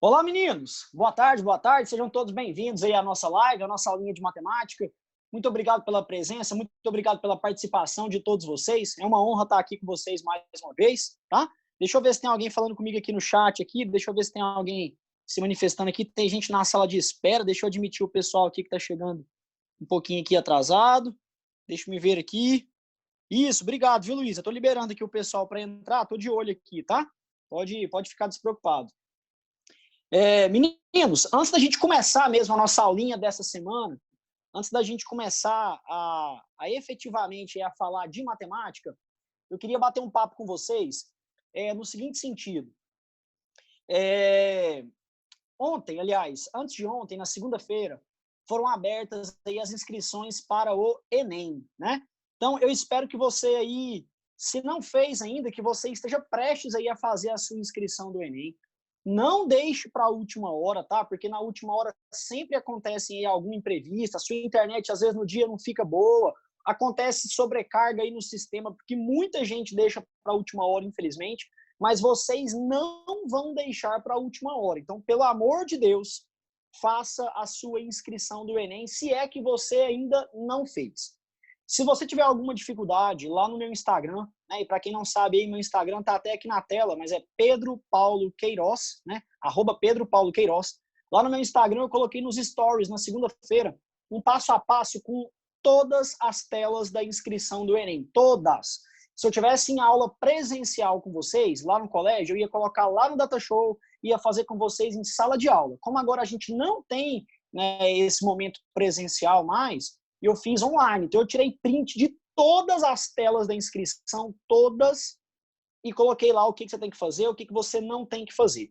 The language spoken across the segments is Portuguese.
Olá, meninos! Boa tarde, sejam todos bem-vindos aí à nossa live, à nossa aulinha de matemática. Muito obrigado pela presença, muito obrigado pela participação de todos vocês. É uma honra estar aqui com vocês mais uma vez, tá? Deixa eu ver se tem alguém falando comigo aqui no chat aqui, deixa eu ver se tem alguém se manifestando aqui. Tem gente na sala de espera, deixa eu admitir o pessoal aqui que está chegando um pouquinho aqui atrasado. Deixa eu me ver aqui. Isso, obrigado, viu, Luísa? Estou liberando aqui o pessoal para entrar, estou de olho aqui, tá? Pode ficar despreocupado. Meninos, antes da gente começar mesmo a nossa aulinha dessa semana, antes da gente começar a efetivamente a falar de matemática, eu queria bater um papo com vocês no seguinte sentido. Ontem, aliás, antes de ontem, na segunda-feira, foram abertas aí as inscrições para o Enem, né? Então, eu espero que você aí, se não fez ainda, que você esteja prestes aí a fazer a sua inscrição do Enem. Não deixe para a última hora, tá? Porque na última hora sempre acontece aí algum imprevisto, a sua internet às vezes no dia não fica boa, acontece sobrecarga aí no sistema, porque muita gente deixa para a última hora, infelizmente, mas vocês não vão deixar para a última hora. Então, pelo amor de Deus, faça a sua inscrição do Enem, se é que você ainda não fez. Se você tiver alguma dificuldade, lá no meu Instagram, né, e para quem não sabe, aí, meu Instagram está até aqui na tela, mas é Pedro Paulo Queiroz, né, @PedroPauloQueiroz. Lá no meu Instagram eu coloquei nos stories, na segunda-feira, um passo a passo com todas as telas da inscrição do Enem, todas. Se eu tivesse em aula presencial com vocês, lá no colégio, eu ia colocar lá no Datashow, ia fazer com vocês em sala de aula. Como agora a gente não tem, né, esse momento presencial mais, eu fiz online. Então, eu tirei print de todas as telas da inscrição, todas, e coloquei lá o que você tem que fazer, o que você não tem que fazer.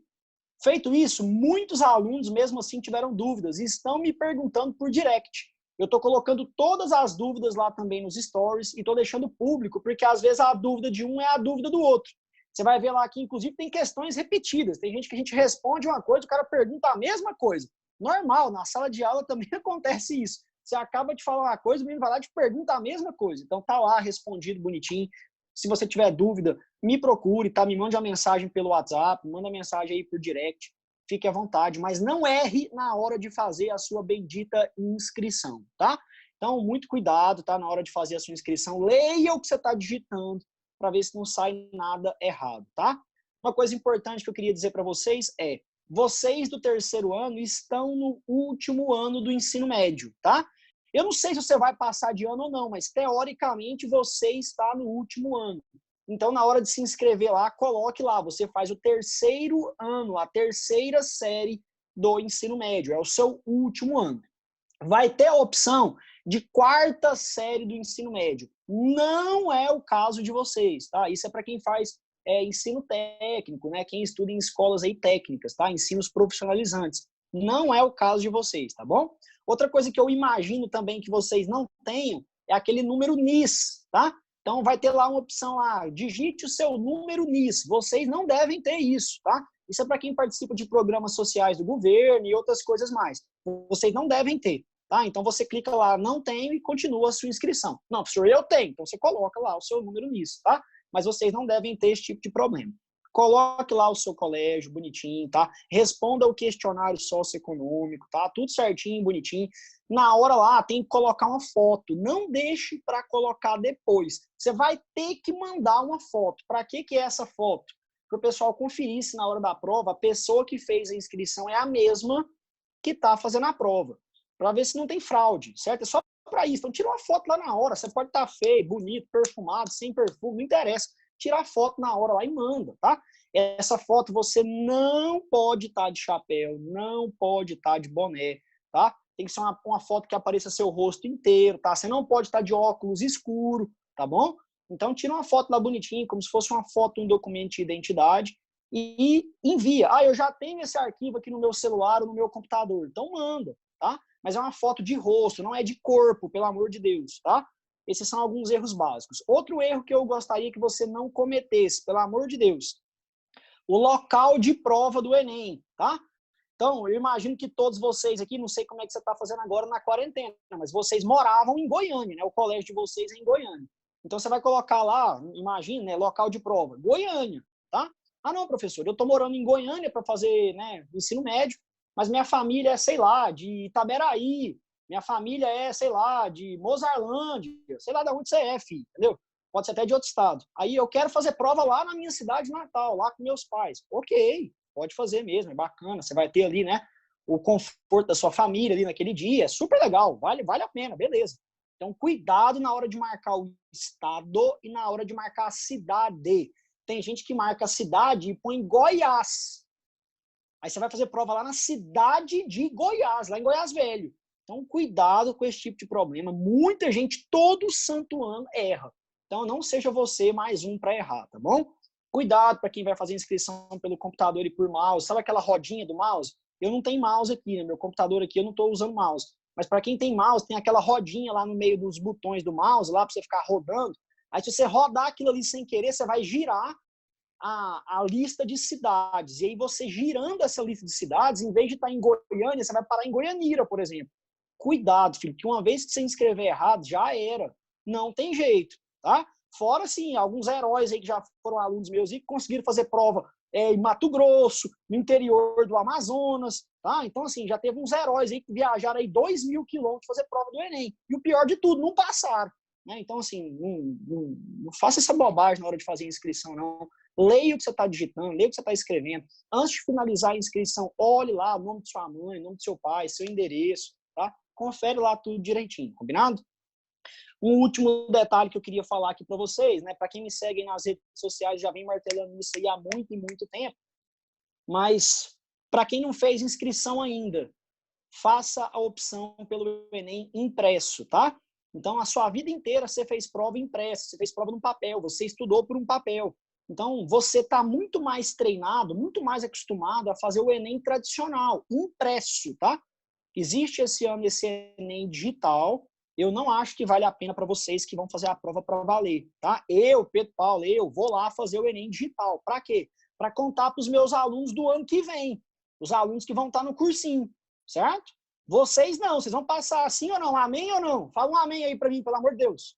Feito isso, muitos alunos, mesmo assim, tiveram dúvidas e estão me perguntando por direct. Eu estou colocando todas as dúvidas lá também nos stories e estou deixando público, porque às vezes a dúvida de um é a dúvida do outro. Você vai ver lá que, inclusive, tem questões repetidas. Tem gente que a gente responde uma coisa, o cara pergunta a mesma coisa. Normal, na sala de aula também acontece isso. Você acaba de falar uma coisa, o menino vai lá e te pergunta a mesma coisa. Então, tá lá respondido bonitinho. Se você tiver dúvida, me procure, tá? Me mande uma mensagem pelo WhatsApp, manda uma mensagem aí por direct. Fique à vontade, mas não erre na hora de fazer a sua bendita inscrição, tá? Então, muito cuidado, tá? Na hora de fazer a sua inscrição, leia o que você está digitando para ver se não sai nada errado, tá? Uma coisa importante que eu queria dizer para vocês é: vocês do terceiro ano estão no último ano do ensino médio, tá? Eu não sei se você vai passar de ano ou não, mas teoricamente você está no último ano. Então, na hora de se inscrever lá, coloque lá, você faz o terceiro ano, a terceira série do ensino médio, é o seu último ano. Vai ter a opção de quarta série do ensino médio. Não é o caso de vocês, tá? Isso é para quem faz ensino técnico, né? Quem estuda em escolas aí técnicas, tá? Ensinos profissionalizantes. Não é o caso de vocês, tá bom? Outra coisa que eu imagino também que vocês não tenham é aquele número NIS, tá? Então vai ter lá uma opção lá, digite o seu número NIS. Vocês não devem ter isso, tá? Isso é para quem participa de programas sociais do governo e outras coisas mais. Vocês não devem ter, tá? Então você clica lá, não tenho, e continua a sua inscrição. Não, professor, eu tenho. Então você coloca lá o seu número NIS, tá? Mas vocês não devem ter esse tipo de problema. Coloque lá o seu colégio bonitinho, tá? Responda o questionário socioeconômico, tá? Tudo certinho, bonitinho. Na hora lá, tem que colocar uma foto. Não deixe para colocar depois. Você vai ter que mandar uma foto. Para que é essa foto? Para o pessoal conferir se na hora da prova a pessoa que fez a inscrição é a mesma que está fazendo a prova. Para ver se não tem fraude, certo? É só para isso. Então, tira uma foto lá na hora. Você pode estar feio, bonito, perfumado, sem perfume, não interessa. Tira a foto na hora lá e manda, tá? Essa foto você não pode estar de chapéu, não pode estar de boné, tá? Tem que ser uma foto que apareça seu rosto inteiro, tá? Você não pode estar de óculos escuro, tá bom? Então, tira uma foto lá bonitinha, como se fosse uma foto, um documento de identidade, e envia. Ah, eu já tenho esse arquivo aqui no meu celular ou no meu computador. Então, manda, tá? Mas é uma foto de rosto, não é de corpo, pelo amor de Deus, tá? Esses são alguns erros básicos. Outro erro que eu gostaria que você não cometesse, pelo amor de Deus, o local de prova do Enem, tá? Então, eu imagino que todos vocês aqui, não sei como é que você está fazendo agora na quarentena, mas vocês moravam em Goiânia, né? O colégio de vocês é em Goiânia. Então, você vai colocar lá, imagina, né, local de prova, Goiânia, tá? Ah, não, professor, eu estou morando em Goiânia para fazer, né, ensino médio, mas minha família é, sei lá, de Itaberaí, minha família é, sei lá, de Mozarlândia, sei lá de onde você é, filho, entendeu? Pode ser até de outro estado. Aí eu quero fazer prova lá na minha cidade natal, lá com meus pais. Ok, pode fazer mesmo, é bacana. Você vai ter ali, né, o conforto da sua família ali naquele dia, é super legal, vale a pena, beleza. Então, cuidado na hora de marcar o estado e na hora de marcar a cidade. Tem gente que marca a cidade e põe Goiás. Aí você vai fazer prova lá na cidade de Goiás, lá em Goiás Velho. Então, cuidado com esse tipo de problema. Muita gente, todo santo ano, erra. Então, não seja você mais um para errar, tá bom? Cuidado para quem vai fazer inscrição pelo computador e por mouse. Sabe aquela rodinha do mouse? Eu não tenho mouse aqui, né? Meu computador aqui eu não estou usando mouse. Mas para quem tem mouse, tem aquela rodinha lá no meio dos botões do mouse, lá para você ficar rodando. Aí, se você rodar aquilo ali sem querer, você vai girar a lista de cidades. E aí você girando essa lista de cidades, em vez de estar em Goiânia, você vai parar em Goianira, por exemplo. Cuidado, filho, que uma vez que você inscrever errado, já era. Não tem jeito, tá? Fora, assim, alguns heróis aí que já foram alunos meus e que conseguiram fazer prova em Mato Grosso, no interior do Amazonas, tá? Então, assim, já teve uns heróis aí que viajaram aí 2.000 quilômetros fazer prova do Enem. E o pior de tudo, não passaram. Né? Então, assim, não faça essa bobagem na hora de fazer a inscrição, não. Leia o que você está digitando, leia o que você está escrevendo. Antes de finalizar a inscrição, olhe lá o nome de sua mãe, o nome do seu pai, seu endereço, tá? Confere lá tudo direitinho, combinado? Um último detalhe que eu queria falar aqui para vocês, né? Para quem me segue nas redes sociais, já vem martelando isso aí há muito e muito tempo. Mas, para quem não fez inscrição ainda, faça a opção pelo Enem impresso, tá? Então, a sua vida inteira você fez prova impressa, você fez prova no papel, você estudou por um papel. Então, você está muito mais treinado, muito mais acostumado a fazer o Enem tradicional, impresso, tá? Existe esse ano esse Enem digital, eu não acho que vale a pena para vocês que vão fazer a prova para valer, tá? Eu, Pedro Paulo, eu vou lá fazer o Enem digital. Para quê? Para contar para os meus alunos do ano que vem, os alunos que vão estar no cursinho, certo? Vocês não, vocês vão passar assim ou não? Amém ou não? Fala um amém aí para mim, pelo amor de Deus.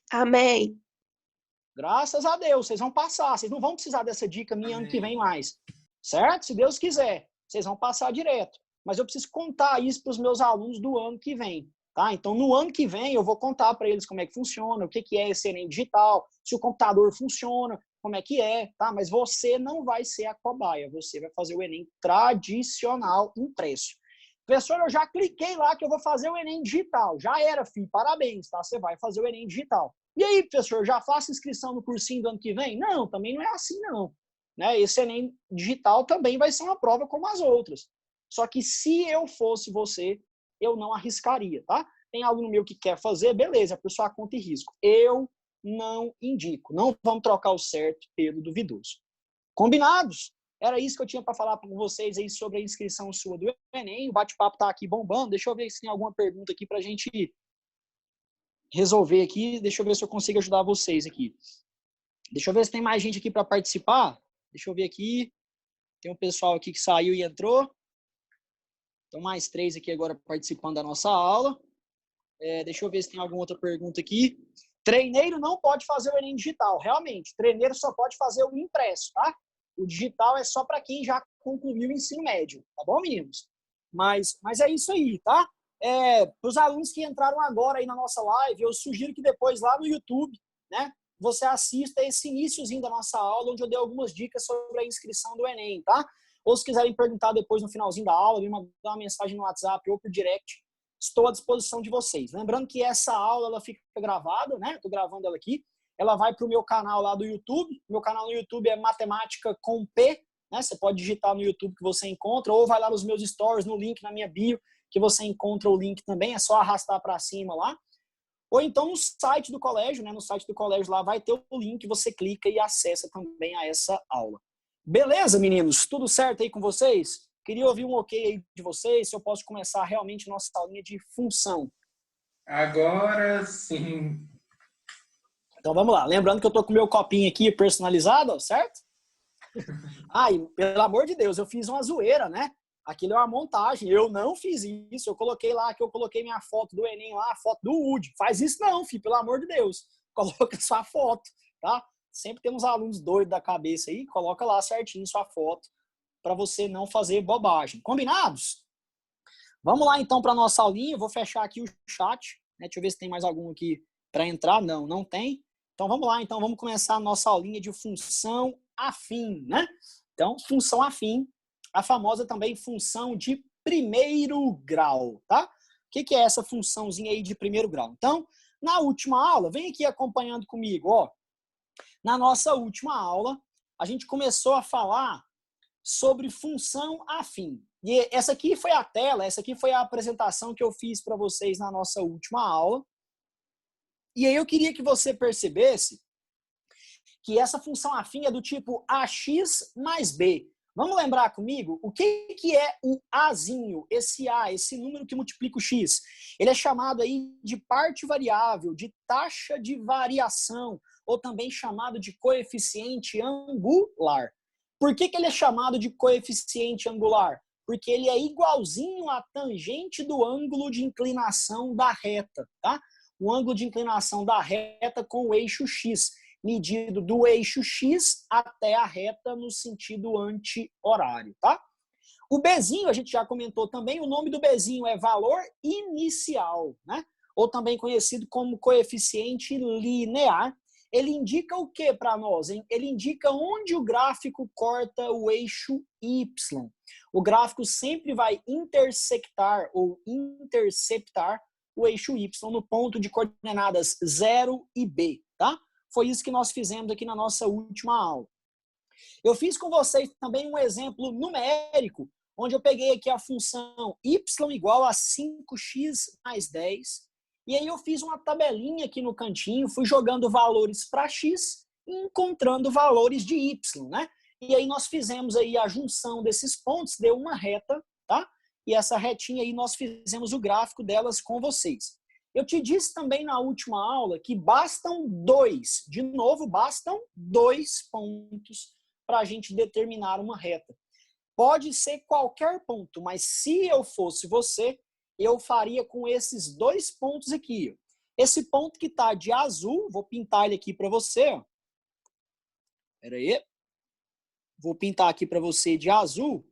Amém. Graças a Deus, vocês vão passar. Vocês não vão precisar dessa dica minha ano que vem mais. Certo? Se Deus quiser, vocês vão passar direto. Mas eu preciso contar isso para os meus alunos do ano que vem. Tá? Então, no ano que vem, eu vou contar para eles como é que funciona, o que é esse Enem digital, se o computador funciona, como é que é, tá? Mas você não vai ser a cobaia, você vai fazer o Enem tradicional impresso. Professor, eu já cliquei lá que eu vou fazer o Enem digital. Já era, filho, parabéns, tá? Você vai fazer o Enem digital. E aí, professor, já faço inscrição no cursinho do ano que vem? Não, também não é assim, não. Né? Esse Enem digital também vai ser uma prova como as outras. Só que se eu fosse você, eu não arriscaria, tá? Tem aluno meu que quer fazer, beleza, por sua conta e risco. Eu não indico. Não vamos trocar o certo pelo duvidoso. Combinados? Era isso que eu tinha para falar com vocês aí sobre a inscrição sua do Enem. O bate-papo tá aqui bombando. Deixa eu ver se tem alguma pergunta aqui para a gente resolver aqui. Deixa eu ver se eu consigo ajudar vocês aqui. Deixa eu ver se tem mais gente aqui para participar. Deixa eu ver aqui. Tem um pessoal aqui que saiu e entrou. Então, mais 3 aqui agora participando da nossa aula. Deixa eu ver se tem alguma outra pergunta aqui. Treineiro não pode fazer o Enem digital, realmente. Treineiro só pode fazer o impresso, tá? O digital é só para quem já concluiu o ensino médio, tá bom, meninos? Mas é isso aí, tá? Para os alunos que entraram agora aí na nossa live, eu sugiro que depois lá no YouTube, né, você assista esse iniciozinho da nossa aula, onde eu dei algumas dicas sobre a inscrição do Enem, tá? Ou se quiserem perguntar depois no finalzinho da aula, me mandar uma mensagem no WhatsApp ou por direct, estou à disposição de vocês. Lembrando que essa aula ela fica gravada, né? Estou gravando ela aqui. Ela vai para o meu canal lá do YouTube. Meu canal no YouTube é Matemática com P, né? Você pode digitar no YouTube que você encontra, ou vai lá nos meus stories, no link na minha bio, que você encontra o link também. É só arrastar para cima lá. Ou então no site do colégio, né? No site do colégio lá vai ter o link, você clica e acessa também a essa aula. Beleza, meninos? Tudo certo aí com vocês? Queria ouvir um ok aí de vocês, se eu posso começar realmente nossa aulinha de função. Agora sim. Então vamos lá. Lembrando que eu tô com o meu copinho aqui personalizado, certo? E pelo amor de Deus, eu fiz uma zoeira, né? Aquilo é uma montagem. Eu não fiz isso. Eu coloquei lá que eu coloquei minha foto do Enem lá, a foto do Woody. Faz isso não, filho, pelo amor de Deus. Coloca sua foto, tá? Sempre tem uns alunos doidos da cabeça aí, coloca lá certinho sua foto para você não fazer bobagem. Combinados? Vamos lá então para nossa aulinha. Eu vou fechar aqui o chat, né? Deixa eu ver se tem mais algum aqui para entrar. Não, não tem. Então vamos lá, então vamos começar a nossa aulinha de função afim, né? Então, função afim, a famosa também função de primeiro grau, tá? O que é essa funçãozinha aí de primeiro grau? Então, na última aula, vem aqui acompanhando comigo, ó. Na nossa última aula, a gente começou a falar sobre função afim. E essa aqui foi a tela, essa aqui foi a apresentação que eu fiz para vocês na nossa última aula. E aí eu queria que você percebesse que essa função afim é do tipo AX mais B. Vamos lembrar comigo o que é o Azinho, esse A, esse número que multiplica o X. Ele é chamado aí de parte variável, de taxa de variação, ou também chamado de coeficiente angular. Por que ele é chamado de coeficiente angular? Porque ele é igualzinho à tangente do ângulo de inclinação da reta, tá? O ângulo de inclinação da reta com o eixo X, medido do eixo X até a reta no sentido anti-horário, tá? O Bzinho, a gente já comentou também, o nome do Bzinho é valor inicial, né? Ou também conhecido como coeficiente linear. Ele indica o que para nós, hein? Ele indica onde o gráfico corta o eixo Y. O gráfico sempre vai intersectar ou interceptar o eixo Y no ponto de coordenadas 0 e B, tá? Foi isso que nós fizemos aqui na nossa última aula. Eu fiz com vocês também um exemplo numérico, onde eu peguei aqui a função y igual a 5x mais 10, e aí eu fiz uma tabelinha aqui no cantinho, fui jogando valores para x e encontrando valores de y, né? E aí nós fizemos aí a junção desses pontos, deu uma reta, tá? E essa retinha aí nós fizemos o gráfico delas com vocês. Eu te disse também na última aula que bastam dois, de novo, bastam 2 pontos para a gente determinar uma reta. Pode ser qualquer ponto, mas se eu fosse você, eu faria com esses 2 pontos aqui. Esse ponto que está de azul, vou pintar ele aqui para você. Espera aí. Vou pintar aqui para você de azul.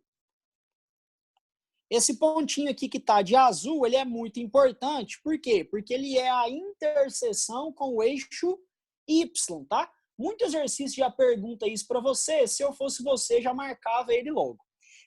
Esse pontinho aqui que está de azul, ele é muito importante. Por quê? Porque ele é a interseção com o eixo Y, tá? Muito exercício já pergunta isso para você. Se eu fosse você, já marcava ele logo.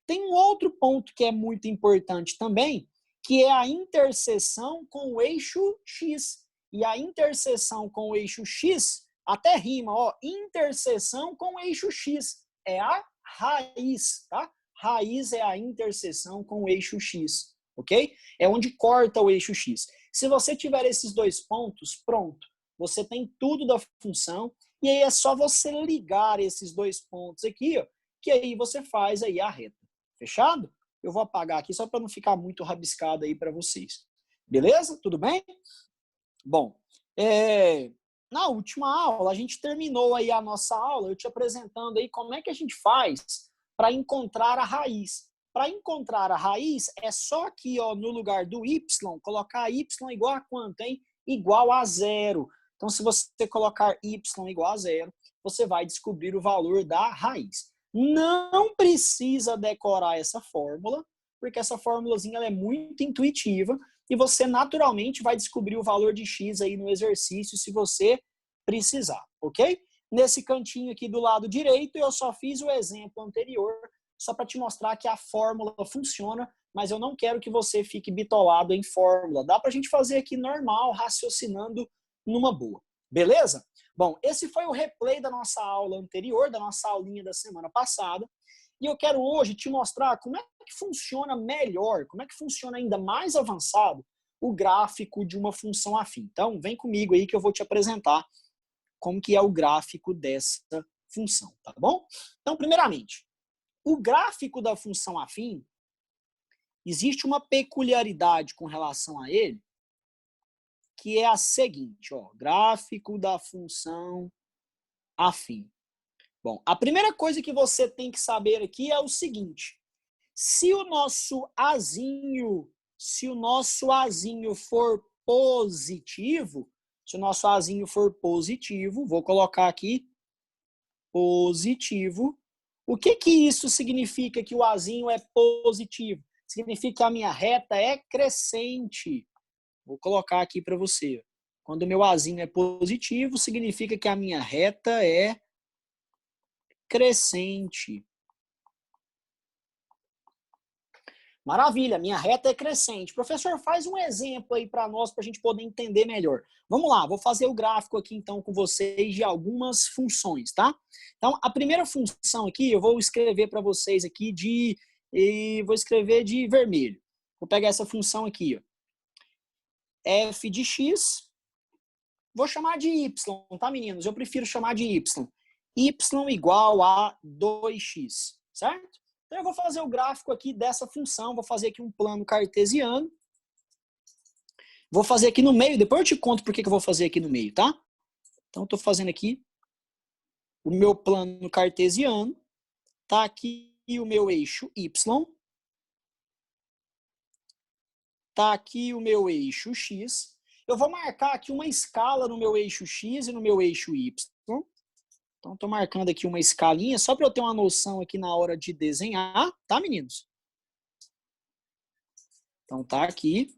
Tem um outro ponto que é muito importante também, que é a interseção com o eixo X. E a interseção com o eixo X, até rima, ó, interseção com o eixo X. É a raiz, tá? Raiz é a interseção com o eixo X, ok? É onde corta o eixo X. Se você tiver esses 2 pontos, pronto. Você tem tudo da função e aí é só você ligar esses 2 pontos aqui, ó, que aí você faz aí a reta. Fechado? Eu vou apagar aqui só para não ficar muito rabiscado aí para vocês. Beleza? Tudo bem? Bom, na última aula a gente terminou aí a nossa aula, eu te apresentando aí como é que a gente faz para encontrar a raiz. Para encontrar a raiz, é só aqui, ó, no lugar do y, colocar y igual a quanto, hein? Igual a 0. Então, se você colocar y igual a 0, você vai descobrir o valor da raiz. Não precisa decorar essa fórmula, porque essa fórmulazinha ela é muito intuitiva e você naturalmente vai descobrir o valor de x aí no exercício se você precisar, ok? Nesse cantinho aqui do lado direito, eu só fiz o exemplo anterior, só para te mostrar que a fórmula funciona, mas eu não quero que você fique bitolado em fórmula. Dá para a gente fazer aqui normal, raciocinando numa boa. Beleza? Bom, esse foi o replay da nossa aula anterior, da nossa aulinha da semana passada. E eu quero hoje te mostrar como é que funciona melhor, como é que funciona ainda mais avançado o gráfico de uma função afim. Então, vem comigo aí que eu vou te apresentar como que é o gráfico dessa função, tá bom? Então, primeiramente, o gráfico da função afim, existe uma peculiaridade com relação a ele, que é a seguinte, ó, gráfico da função afim. Bom, a primeira coisa que você tem que saber aqui é o seguinte, se o nosso azinho for positivo, vou colocar aqui positivo. O que isso significa que o Azinho é positivo? Significa que a minha reta é crescente. Vou colocar aqui para você. Quando o meu Azinho é positivo, significa que a minha reta é crescente. Maravilha, minha reta é crescente. Professor, faz um exemplo aí para nós, para a gente poder entender melhor. Vamos lá, vou fazer o gráfico aqui então com vocês de algumas funções, tá? Então, a primeira função aqui, eu vou escrever para vocês aqui vou escrever de vermelho. Vou pegar essa função aqui, ó. F de x, vou chamar de y, tá, meninos? Eu prefiro chamar de y. Y igual a 2x, certo? Então, eu vou fazer o gráfico aqui dessa função, vou fazer aqui um plano cartesiano. Vou fazer aqui no meio, depois eu te conto por que eu vou fazer aqui no meio, tá? Então, estou fazendo aqui o meu plano cartesiano. Tá aqui o meu eixo y. Tá aqui o meu eixo x. Eu vou marcar aqui uma escala no meu eixo x e no meu eixo y. Então, estou marcando aqui uma escalinha, só para eu ter uma noção aqui na hora de desenhar, tá, meninos? Então, tá aqui.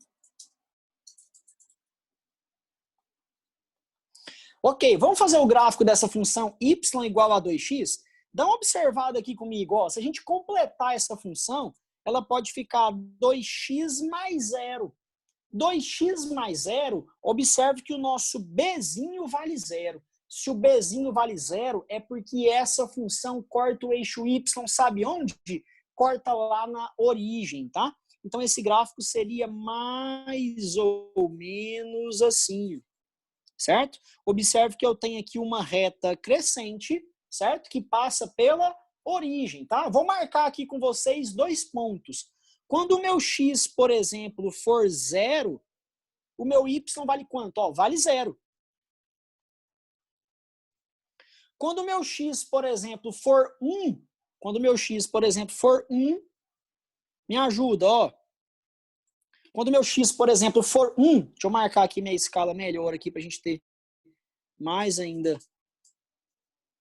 Ok, vamos fazer o gráfico dessa função y igual a 2x? Dá uma observada aqui comigo. Ó, se a gente completar essa função, ela pode ficar 2x mais 0. 2x mais 0, observe que o nosso bzinho vale 0. Se o bzinho vale 0, é porque essa função corta o eixo y, sabe onde? Corta lá na origem, tá? Então, esse gráfico seria mais ou menos assim, certo? Observe que eu tenho aqui uma reta crescente, certo? Que passa pela origem, tá? Vou marcar aqui com vocês 2 pontos. Quando o meu x, por exemplo, for 0, o meu y vale quanto? Ó, vale 0. Quando o meu x, por exemplo, for 1, me ajuda, ó. Quando o meu x, por exemplo, for 1, deixa eu marcar aqui minha escala melhor aqui para a gente ter mais ainda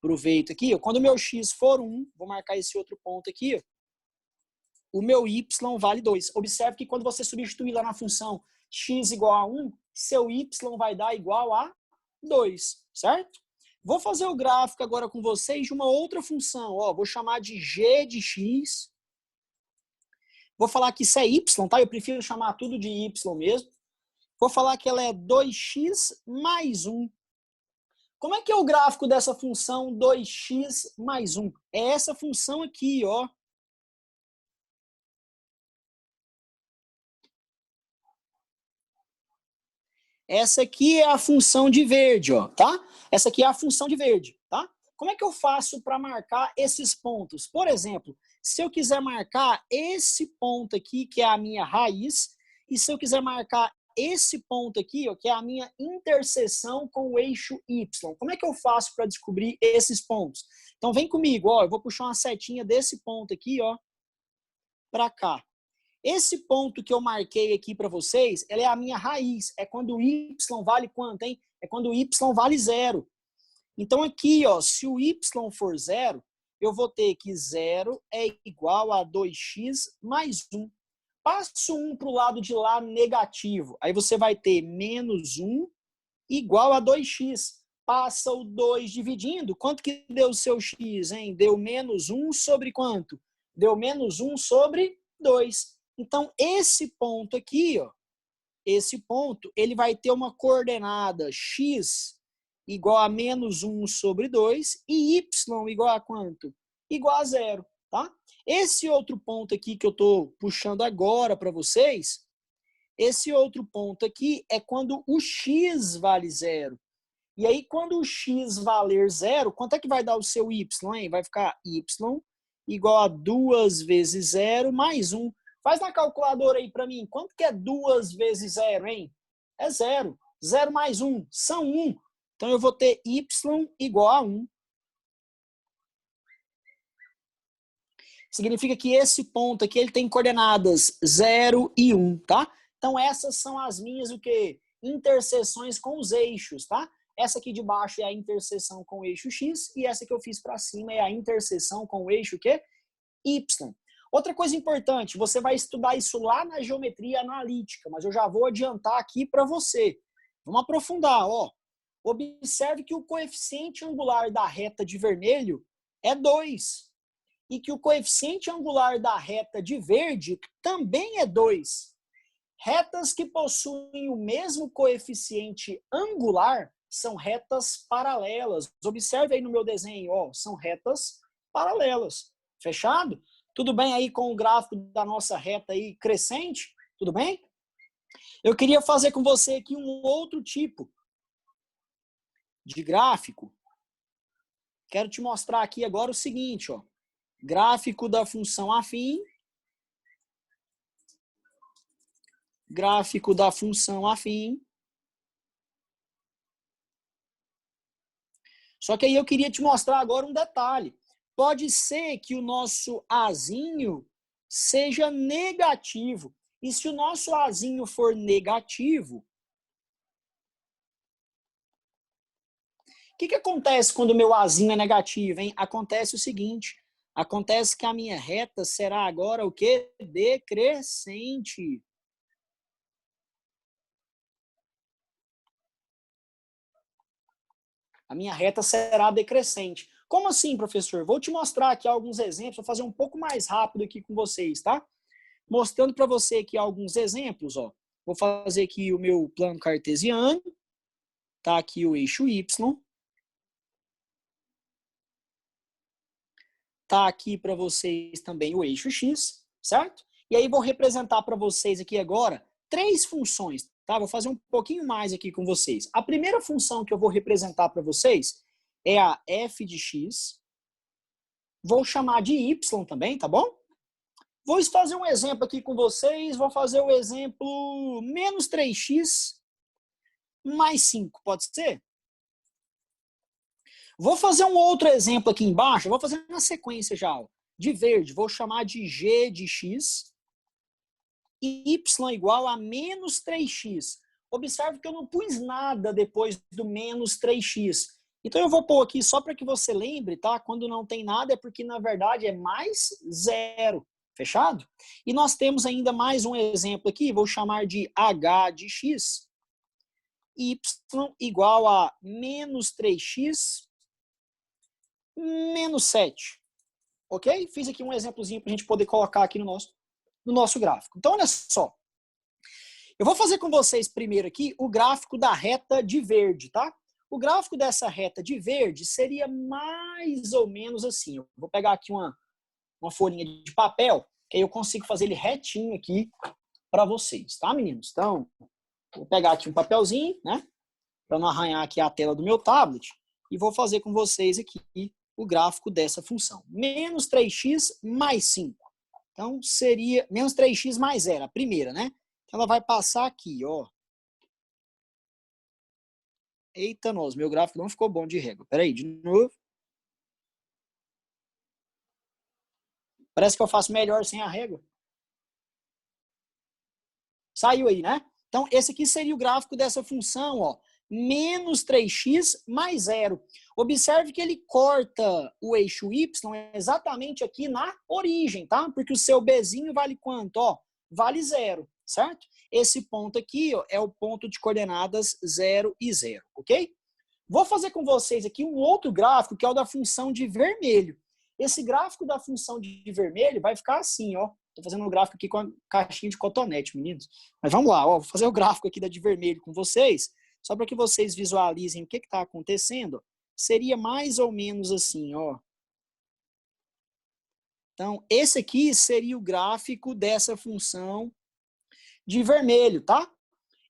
proveito aqui. Ó. Quando o meu x for 1, vou marcar esse outro ponto aqui, ó, o meu y vale 2. Observe que quando você substituir lá na função x igual a 1, seu y vai dar igual a 2, certo? Vou fazer o gráfico agora com vocês de uma outra função. Ó, vou chamar de g de x. Vou falar que isso é y, tá? Eu prefiro chamar tudo de y mesmo. Vou falar que ela é 2x mais 1. Como é que é o gráfico dessa função 2x mais 1? É essa função aqui, ó. Essa aqui é a função de verde, ó, tá? Essa aqui é a função de verde, tá? Como é que eu faço para marcar esses pontos? Por exemplo, se eu quiser marcar esse ponto aqui, que é a minha raiz, e se eu quiser marcar esse ponto aqui, ó, que é a minha interseção com o eixo y, como é que eu faço para descobrir esses pontos? Então, vem comigo, ó, eu vou puxar uma setinha desse ponto aqui, ó, para cá. Esse ponto que eu marquei aqui para vocês, ela é a minha raiz. É quando o y vale quanto, hein? É quando o y vale 0. Então, aqui, ó, se o y for 0, eu vou ter que 0 é igual a 2x mais 1. Passo 1 para o lado de lá negativo. Aí você vai ter menos 1 igual a 2x. Passa o 2 dividindo. Quanto que deu o seu x, hein? Deu menos 1 sobre quanto? Deu menos 1 sobre 2. Então, esse ponto aqui, ó, esse ponto, ele vai ter uma coordenada x igual a menos 1 sobre 2 e y igual a quanto? Igual a 0, tá? Esse outro ponto aqui que eu estou puxando agora para vocês, esse outro ponto aqui é quando o x vale 0. E aí, quando o x valer 0, quanto é que vai dar o seu y, hein? Vai ficar y igual a 2 vezes 0 mais 1. Faz na calculadora aí para mim. Quanto que é 2 vezes 0, hein? É 0. 0 mais 1 são 1. Então, eu vou ter y igual a 1. Significa que esse ponto aqui ele tem coordenadas 0 e 1, tá? Então, essas são as minhas o quê? Interseções com os eixos, tá? Essa aqui de baixo é a interseção com o eixo X e essa que eu fiz para cima é a interseção com o eixo quê? Y. Outra coisa importante, você vai estudar isso lá na geometria analítica, mas eu já vou adiantar aqui para você. Vamos aprofundar, ó. Observe que o coeficiente angular da reta de vermelho é 2 e que o coeficiente angular da reta de verde também é 2. Retas que possuem o mesmo coeficiente angular são retas paralelas. Observe aí no meu desenho, ó, são retas paralelas. Fechado? Tudo bem aí com o gráfico da nossa reta aí crescente? Tudo bem? Eu queria fazer com você aqui um outro tipo de gráfico. Quero te mostrar aqui agora o seguinte, ó. Gráfico da função afim. Gráfico da função afim. Só que aí eu queria te mostrar agora um detalhe. Pode ser que o nosso Azinho seja negativo. E se o nosso Azinho for negativo, o que acontece quando o meu Azinho é negativo, hein? Acontece o seguinte, acontece que a minha reta será agora o quê? Decrescente. A minha reta será decrescente. Como assim, professor? Vou te mostrar aqui alguns exemplos, vou fazer um pouco mais rápido aqui com vocês, tá? Mostrando para você aqui alguns exemplos, ó. Vou fazer aqui o meu plano cartesiano. Tá aqui o eixo Y. Tá aqui para vocês também o eixo X, certo? E aí vou representar para vocês aqui agora 3 funções, tá? Vou fazer um pouquinho mais aqui com vocês. A primeira função que eu vou representar para vocês é a f de x. Vou chamar de y também, tá bom? Vou fazer um exemplo aqui com vocês. Vou fazer o exemplo menos 3x mais 5, pode ser? Vou fazer um outro exemplo aqui embaixo. Vou fazer na sequência já, ó. De verde, vou chamar de g de x. E y igual a menos 3x. Observe que eu não pus nada depois do menos 3x. Então eu vou pôr aqui só para que você lembre, tá? Quando não tem nada é porque na verdade é mais 0. Fechado? E nós temos ainda mais um exemplo aqui, vou chamar de h de x. Y igual a menos 3x menos 7. Ok? Fiz aqui um exemplozinho para a gente poder colocar aqui no nosso gráfico. Então, olha só. Eu vou fazer com vocês primeiro aqui o gráfico da reta de verde, tá? O gráfico dessa reta de verde seria mais ou menos assim. Eu vou pegar aqui uma folhinha de papel, que aí eu consigo fazer ele retinho aqui para vocês, tá, meninos? Então, vou pegar aqui um papelzinho, né? Para não arranhar aqui a tela do meu tablet. E vou fazer com vocês aqui o gráfico dessa função. Menos 3x mais 5. Então, seria menos 3x mais 0, a primeira, né? Então, ela vai passar aqui, ó. Eita, nós, meu gráfico não ficou bom de régua. Peraí, de novo. Parece que eu faço melhor sem a régua. Saiu aí, né? Então, esse aqui seria o gráfico dessa função, ó. Menos 3x mais 0. Observe que ele corta o eixo y exatamente aqui na origem, tá? Porque o seu Bzinho vale quanto? Ó, vale 0, certo? Esse ponto aqui ó, é o ponto de coordenadas 0 e 0, ok? Vou fazer com vocês aqui um outro gráfico, que é o da função de vermelho. Esse gráfico da função de vermelho vai ficar assim, ó. Estou fazendo um gráfico aqui com a caixinha de cotonete, meninos. Mas vamos lá, ó. Vou fazer o gráfico aqui da de vermelho com vocês, só para que vocês visualizem o que está acontecendo. Seria mais ou menos assim, ó. Então, esse aqui seria o gráfico dessa função de vermelho, tá?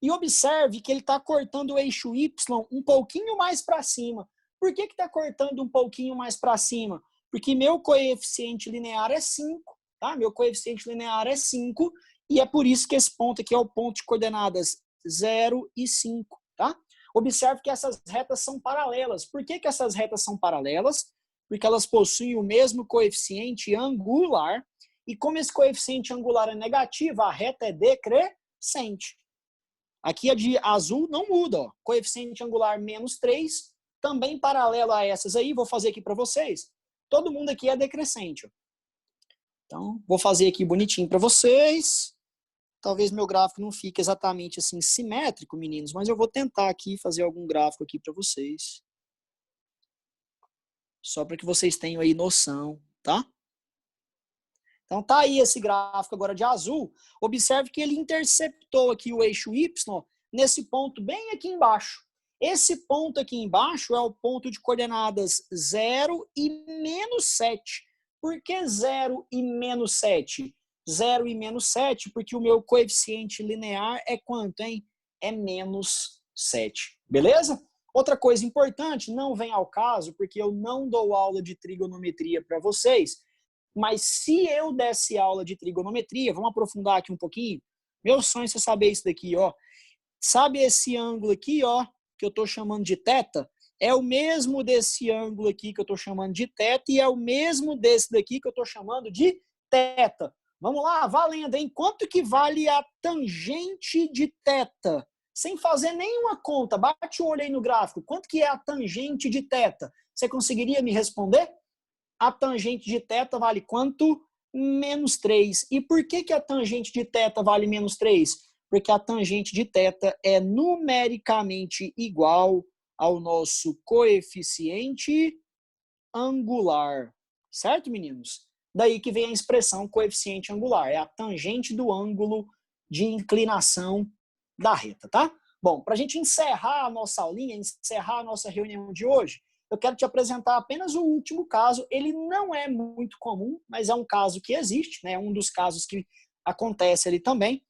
E observe que ele está cortando o eixo Y um pouquinho mais para cima. Por que está cortando um pouquinho mais para cima? Porque meu coeficiente linear é 5, tá? Meu coeficiente linear é 5, e é por isso que esse ponto aqui é o ponto de coordenadas 0 e 5, tá? Observe que essas retas são paralelas. Por que essas retas são paralelas? Porque elas possuem o mesmo coeficiente angular, e como esse coeficiente angular é negativo, a reta é decrescente. Aqui a de azul não muda, ó. Coeficiente angular menos 3, também paralelo a essas aí, vou fazer aqui para vocês. Todo mundo aqui é decrescente, ó. Então, vou fazer aqui bonitinho para vocês. Talvez meu gráfico não fique exatamente assim simétrico, meninos, mas eu vou tentar aqui fazer algum gráfico aqui para vocês. Só para que vocês tenham aí noção, tá? Então tá aí esse gráfico agora de azul. Observe que ele interceptou aqui o eixo Y nesse ponto bem aqui embaixo. Esse ponto aqui embaixo é o ponto de coordenadas 0 e menos 7. Por que 0 e menos 7? 0 e menos 7 porque o meu coeficiente linear é quanto, hein? É menos 7. Beleza? Outra coisa importante, não vem ao caso, porque eu não dou aula de trigonometria para vocês, mas se eu desse aula de trigonometria, vamos aprofundar aqui um pouquinho, meu sonho é você saber isso daqui, ó. Sabe esse ângulo aqui, ó, que eu estou chamando de θ? É o mesmo desse ângulo aqui que eu estou chamando de θ e é o mesmo desse daqui que eu estou chamando de θ. Vamos lá, valendo, hein? Quanto que vale a tangente de θ? Sem fazer nenhuma conta, bate o olho aí no gráfico. Quanto que é a tangente de θ? Você conseguiria me responder? A tangente de θ vale quanto? Menos 3. E por que a tangente de θ vale menos 3? Porque a tangente de θ é numericamente igual ao nosso coeficiente angular. Certo, meninos? Daí que vem a expressão coeficiente angular. É a tangente do ângulo de inclinação da reta, tá? Bom, para a gente encerrar a nossa aulinha, encerrar a nossa reunião de hoje, eu quero te apresentar apenas o último caso. Ele não é muito comum, mas é um caso que existe, né? Um dos casos que acontece ali também.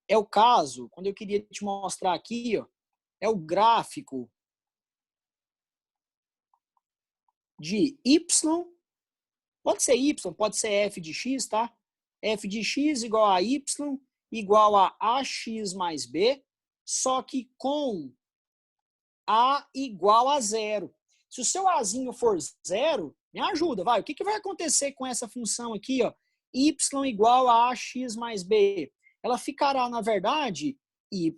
É o caso, quando eu queria te mostrar aqui, ó, é o gráfico de Y, pode ser Y, pode ser f de x, tá? F de x igual a Y igual a ax mais b, só que com a igual a 0. Se o seu azinho for 0, me ajuda, vai. O que vai acontecer com essa função aqui, ó? Y igual a ax mais b. Ela ficará, na verdade, y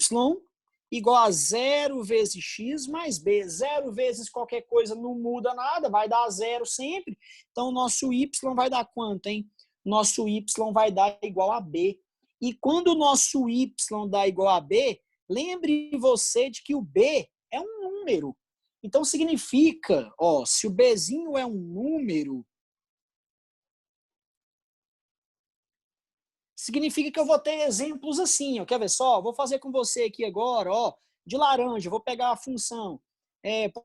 igual a 0 vezes x mais b. 0 vezes qualquer coisa não muda nada, vai dar 0 sempre. Então, o nosso y vai dar quanto, hein? Nosso y vai dar igual a b. E quando o nosso y dá igual a b, lembre você de que o b é um número. Então, significa, ó, se o bzinho é um número, significa que eu vou ter exemplos assim, ó. Quer ver só? Vou fazer com você aqui agora, ó, de laranja, vou pegar a função.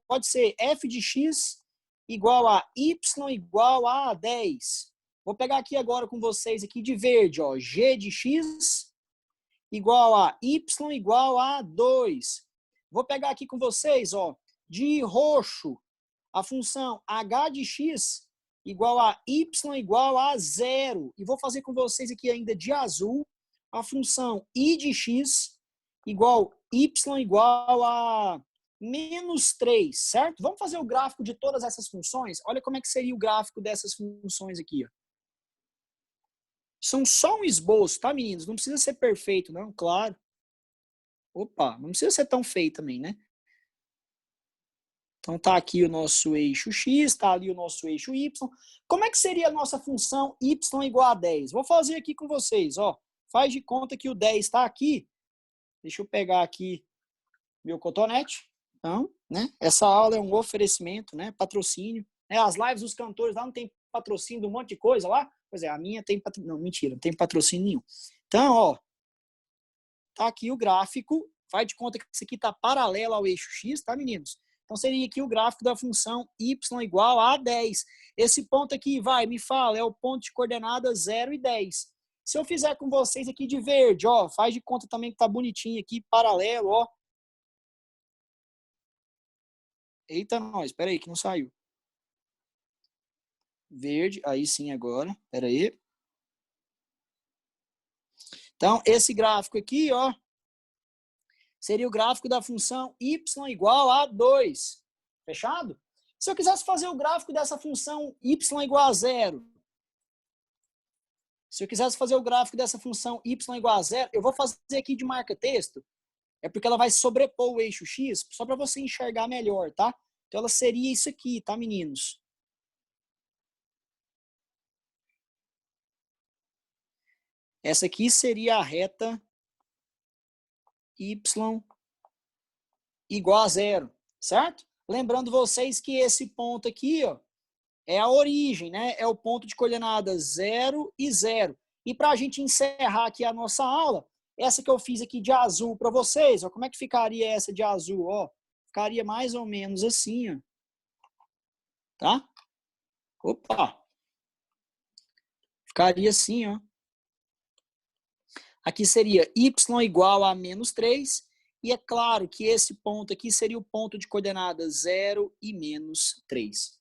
Pode ser f de x igual a y igual a 10. Vou pegar aqui agora com vocês aqui de verde, ó, g de x igual a y igual a 2. Vou pegar aqui com vocês, ó, de roxo, a função h de x igual a y igual a 0. E vou fazer com vocês aqui ainda de azul, a função i de x igual y igual a menos 3, certo? Vamos fazer o gráfico de todas essas funções? Olha como é que seria o gráfico dessas funções aqui, ó. São só um esboço, tá, meninos? Não precisa ser perfeito, não, claro. Opa, não precisa ser tão feio também, né? Então tá aqui o nosso eixo x, tá ali o nosso eixo y. Como é que seria a nossa função y igual a 10? Vou fazer aqui com vocês, ó. Faz de conta que o 10 está aqui. Deixa eu pegar aqui meu cotonete. Então, né? Essa aula é um oferecimento, né? Patrocínio. As lives dos cantores lá não tem patrocínio de um monte de coisa lá. Pois é, a minha tem patrocínio. Não, mentira, não tem patrocínio nenhum. Então, ó, tá aqui o gráfico. Faz de conta que isso aqui tá paralelo ao eixo x, tá, meninos? Então, seria aqui o gráfico da função y igual a 10. Esse ponto aqui, me fala, é o ponto de coordenadas 0 e 10. Se eu fizer com vocês aqui de verde, ó, faz de conta também que tá bonitinho aqui, paralelo, ó. Eita, nós, espera aí que não saiu. Verde, aí sim agora, espera aí. Então, esse gráfico aqui, ó, seria o gráfico da função y igual a 2. Fechado? Se eu quisesse fazer o gráfico dessa função y igual a 0, Se eu quisesse fazer o gráfico dessa função y igual a zero, eu vou fazer aqui de marca-texto, é porque ela vai sobrepor o eixo x, só para você enxergar melhor, tá? Então ela seria isso aqui, tá, meninos? Essa aqui seria a reta y igual a zero, certo? Lembrando vocês que esse ponto aqui, ó, é a origem, né? É o ponto de coordenadas 0 e 0. E para a gente encerrar aqui a nossa aula, essa que eu fiz aqui de azul para vocês, ó, como é que ficaria essa de azul? Ó, ficaria mais ou menos assim, ó. Tá? Opa! Ficaria assim, ó. Aqui seria y igual a menos 3, e é claro que esse ponto aqui seria o ponto de coordenadas 0 e menos 3.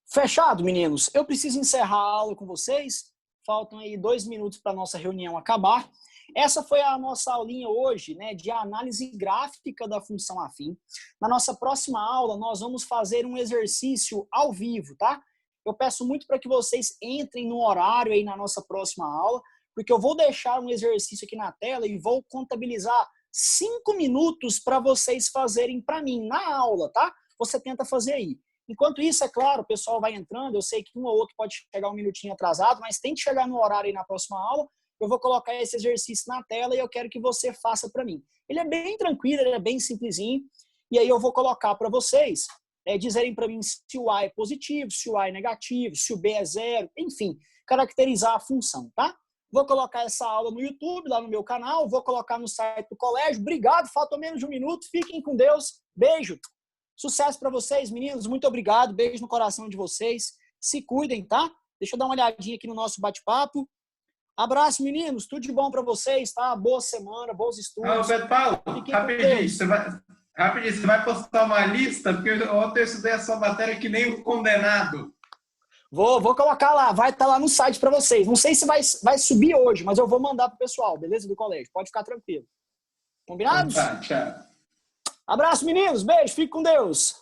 Fechado, meninos? Eu preciso encerrar a aula com vocês. Faltam aí 2 minutos para a nossa reunião acabar. Essa foi a nossa aulinha hoje, né, de análise gráfica da função afim. Na nossa próxima aula, nós vamos fazer um exercício ao vivo, tá? Eu peço muito para que vocês entrem no horário aí na nossa próxima aula, porque eu vou deixar um exercício aqui na tela e vou contabilizar 5 minutos para vocês fazerem para mim na aula, tá? Você tenta fazer aí. Enquanto isso, é claro, o pessoal vai entrando, eu sei que um ou outro pode chegar um minutinho atrasado, mas tente chegar no horário aí na próxima aula. Eu vou colocar esse exercício na tela e eu quero que você faça para mim. Ele é bem tranquilo, ele é bem simplesinho, e aí eu vou colocar para vocês dizerem para mim se o A é positivo, se o A é negativo, se o B é zero, enfim, caracterizar a função, tá? Vou colocar essa aula no YouTube, lá no meu canal, vou colocar no site do colégio. Obrigado, falta menos de um minuto, fiquem com Deus, beijo. Sucesso para vocês, meninos, muito obrigado, beijo no coração de vocês, se cuidem, tá? Deixa eu dar uma olhadinha aqui no nosso bate-papo. Abraço, meninos, tudo de bom para vocês, tá? Boa semana, bons estudos. Pedro Paulo, rapidinho, você vai postar uma lista, porque ontem eu estudei essa matéria que nem o condenado. Vou colocar lá, vai estar lá no site para vocês. Não sei se vai subir hoje, mas eu vou mandar pro pessoal, beleza? Do colégio, pode ficar tranquilo. Combinado? Tá, tchau. Abraço, meninos, beijo, fique com Deus.